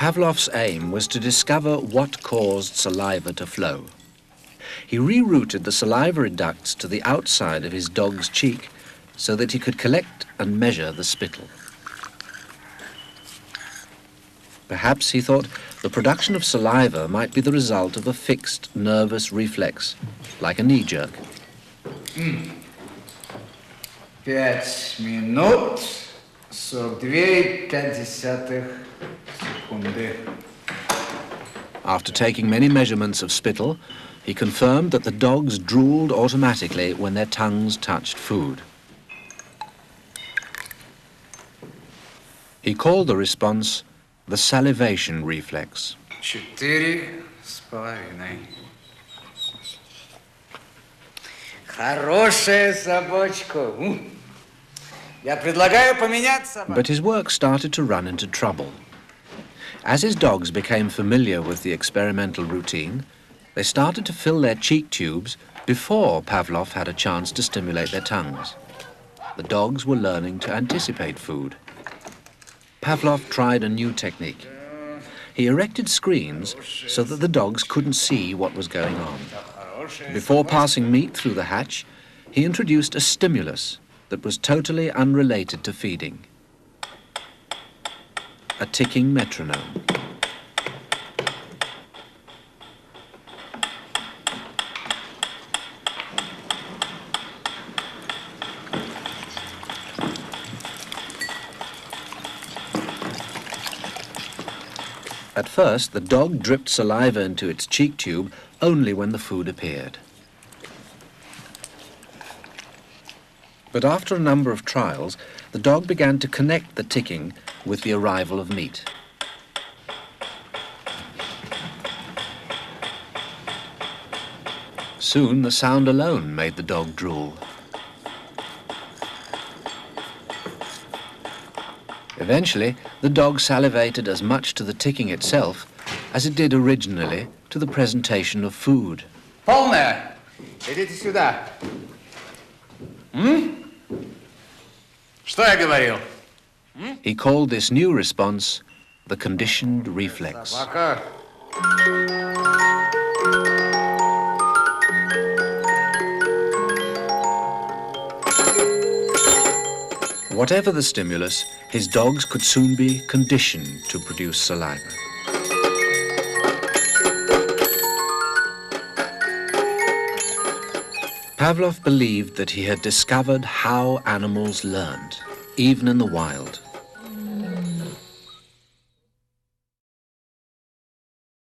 Pavlov's aim was to discover what caused saliva to flow. He rerouted the salivary ducts to the outside of his dog's cheek so that he could collect and measure the spittle. Perhaps, he thought, the production of saliva might be the result of a fixed nervous reflex, like a knee jerk. 5 минут 42,5 секунды. After taking many measurements of spittle, he confirmed that the dogs drooled automatically when their tongues touched food. He called the response the salivation reflex. 4,5. Хорошая собачка. Я предлагаю поменять собаку. But his work started to run into trouble. As his dogs became familiar with the experimental routine, they started to fill their cheek tubes before Pavlov had a chance to stimulate their tongues. The dogs were learning to anticipate food. Pavlov tried a new technique. He erected screens so that the dogs couldn't see what was going on. Before passing meat through the hatch, he introduced a stimulus that was totally unrelated to feeding. A ticking metronome. At first, the dog dripped saliva into its cheek tube only when the food appeared. But after a number of trials, the dog began to connect the ticking with the arrival of meat. Soon, the sound alone made the dog drool. Eventually, the dog salivated as much to the ticking itself as it did originally to the presentation of food. Полная. Идите сюда. Что я говорил? He called this new response the conditioned reflex. Собака. Whatever the stimulus, his dogs could soon be conditioned to produce saliva. Pavlov believed that he had discovered how animals learned, even in the wild.